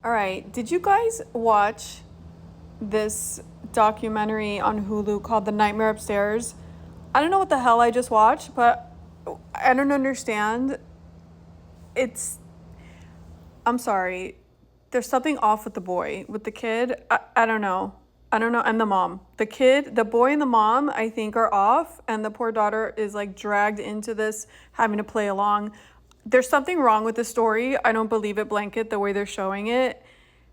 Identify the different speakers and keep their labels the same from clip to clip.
Speaker 1: All right. Did you guys watch this documentary on Hulu called The Nightmare Upstairs? I don't know what the hell I just watched, but I don't understand. It's, I'm sorry. There's something off with the boy, with the kid. I don't know. I don't know. And the mom. The kid, the boy and the mom, I think are off. And the poor daughter is like dragged into this, having to play along. There's something wrong with the story. I don't believe it blanket the way they're showing it.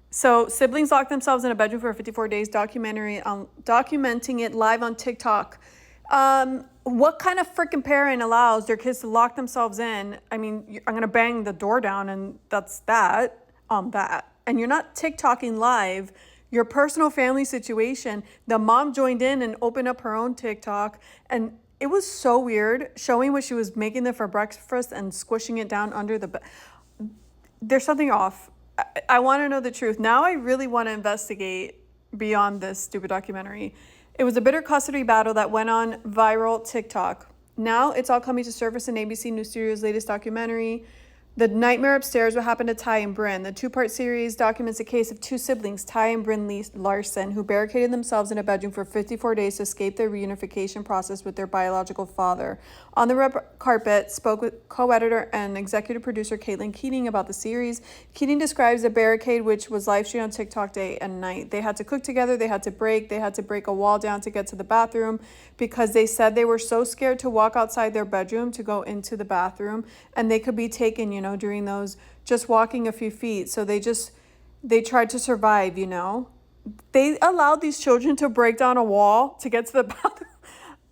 Speaker 1: So siblings locked themselves in a bedroom for a 54 days documentary on documenting it live on TikTok. What kind of freaking parent allows their kids to lock themselves in? I mean, I'm gonna bang the door down and that's that on that. And you're not TikToking live your personal family situation. The mom joined in and opened up her own TikTok, and it was so weird showing what she was making there for breakfast and squishing it down under the bed. There's something off. I want to know the truth. Now I really want to investigate beyond this stupid documentary. It was a bitter custody battle that went on viral TikTok. Now it's all coming to surface in ABC News Studio's latest documentary, The Nightmare Upstairs, What Happened to Ty and Bryn. The two-part series documents a case of two siblings, Ty and Bryn Larson, who barricaded themselves in a bedroom for 54 days to escape the reunification process with their biological father. On the red carpet, spoke with co-editor and executive producer Caitlin Keating about the series. Keating describes the barricade, which was live streamed on TikTok day and night. They had to cook together, they had to break a wall down to get to the bathroom because they said they were so scared to walk outside their bedroom to go into the bathroom, and they could be taken, during those just walking a few feet. So they tried to survive. They allowed these children to break down a wall to get to the bathroom.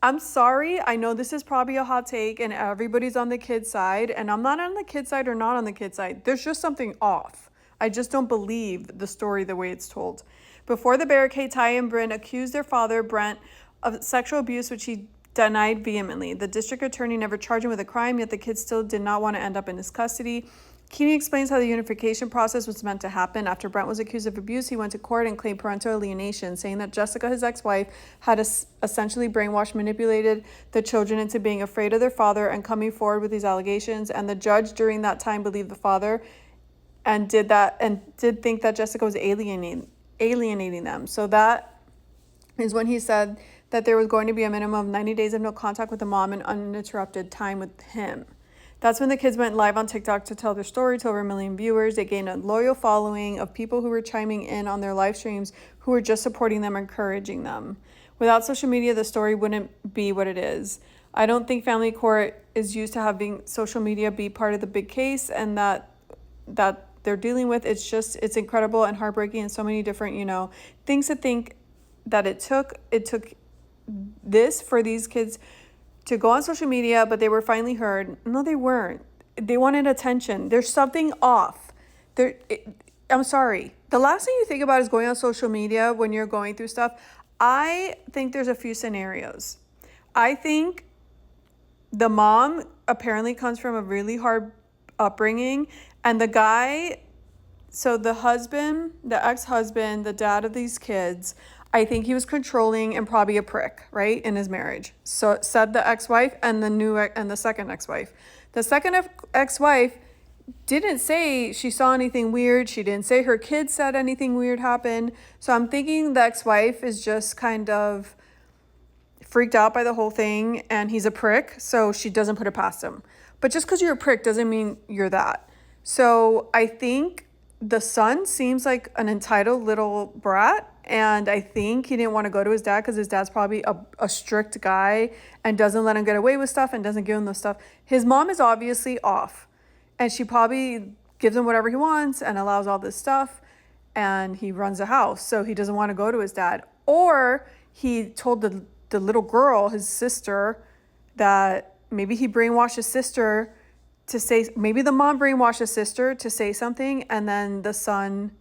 Speaker 1: I'm sorry. I know this is probably a hot take and everybody's on the kid's side, and I'm not on the kid's side or not on the kid's side. There's just something off. I just don't believe the story the way it's told. Before the barricade, Ty and Bryn accused their father, Brent, of sexual abuse, which he denied vehemently. The district attorney never charged him with a crime, yet the kid still did not want to end up in his custody. Keating explains how the unification process was meant to happen. After Brent was accused of abuse, he went to court and claimed parental alienation, saying that Jessica, his ex-wife, had essentially brainwashed, manipulated the children into being afraid of their father and coming forward with these allegations. And the judge during that time believed the father and did think that Jessica was alienating them. So that is when he said that there was going to be a minimum of 90 days of no contact with the mom and uninterrupted time with him. That's when the kids went live on TikTok to tell their story to over 1 million viewers. They gained a loyal following of people who were chiming in on their live streams, who were just supporting them, encouraging them. Without social media, the story wouldn't be what it is. I don't think family court is used to having social media be part of the big case and that they're dealing with. It's incredible and heartbreaking and so many different, things to think that it took this for these kids to go on social media, but they were finally heard. No, they weren't. They wanted attention. There's something off. I'm sorry. The last thing you think about is going on social media when you're going through stuff. I think there's a few scenarios. I think the mom apparently comes from a really hard upbringing, and the guy, so the husband, the ex-husband, the dad of these kids, I think he was controlling and probably a prick, right, in his marriage. So said the ex-wife and the second ex-wife. The second ex-wife didn't say she saw anything weird. She didn't say her kids said anything weird happened. So I'm thinking the ex-wife is just kind of freaked out by the whole thing, and he's a prick, so she doesn't put it past him. But just because you're a prick doesn't mean you're that. So I think the son seems like an entitled little brat, and I think he didn't want to go to his dad because his dad's probably a strict guy and doesn't let him get away with stuff and doesn't give him the stuff. His mom is obviously off, and she probably gives him whatever he wants and allows all this stuff, and he runs a house, so he doesn't want to go to his dad. Or he told the little girl, his sister, that maybe he brainwashed his sister to say, maybe the mom brainwashed his sister to say something, and then the son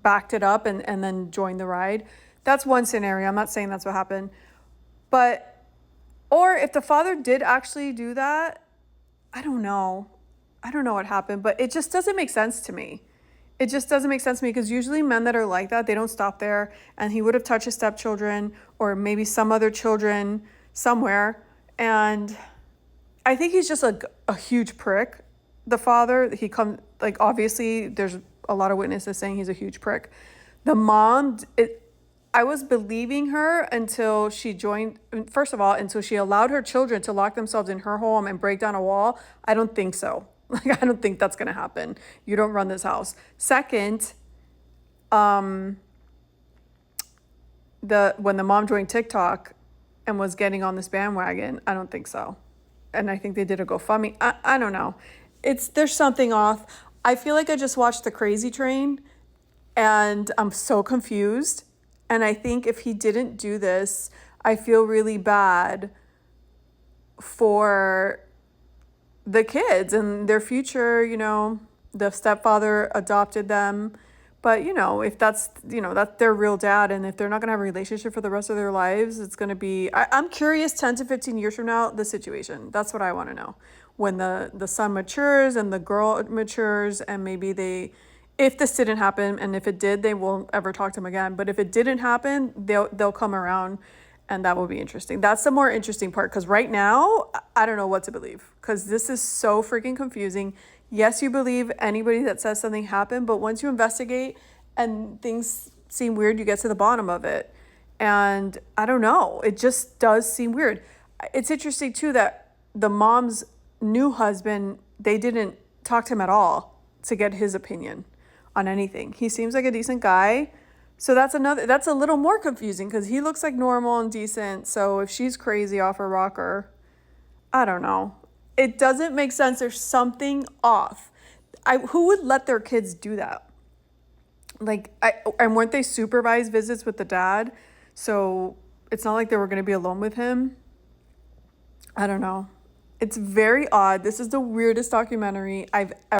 Speaker 1: backed it up and then joined the ride. That's one scenario. I'm not saying that's what happened. Or if the father did actually do that, I don't know. I don't know what happened, but it just doesn't make sense to me. It just doesn't make sense to me because usually men that are like that, they don't stop there, and he would have touched his stepchildren or maybe some other children somewhere. And I think he's just a huge prick. The father, obviously there's a lot of witnesses saying he's a huge prick. The mom, I was believing her until she joined, first of all, until she allowed her children to lock themselves in her home and break down a wall. I don't think so. Like, I don't think that's going to happen. You don't run this house. Second, when the mom joined TikTok and was getting on this bandwagon, I don't think so. And I think they did a GoFundMe. I don't know. There's something off. I feel like I just watched The Crazy Train and I'm so confused. And I think if he didn't do this, I feel really bad for the kids and their future. The stepfather adopted them. But, if that's their real dad, and if they're not going to have a relationship for the rest of their lives, it's going to be, I'm curious 10 to 15 years from now, the situation. That's what I want to know. When the son matures and the girl matures, and maybe if this didn't happen, and if it did, they won't ever talk to him again. But if it didn't happen, they'll come around, and that will be interesting. That's the more interesting part, because right now, I don't know what to believe, because this is so freaking confusing. Yes, you believe anybody that says something happened, but once you investigate and things seem weird, you get to the bottom of it. And I don't know, it just does seem weird. It's interesting too that the mom's new husband, they didn't talk to him at all to get his opinion on anything. He seems like a decent guy. So that's a little more confusing, because he looks like normal and decent. So if she's crazy off her rocker, I don't know. It doesn't make sense. There's something off. Who would let their kids do that? And weren't they supervised visits with the dad? So it's not like they were going to be alone with him. I don't know. It's very odd. This is the weirdest documentary I've ever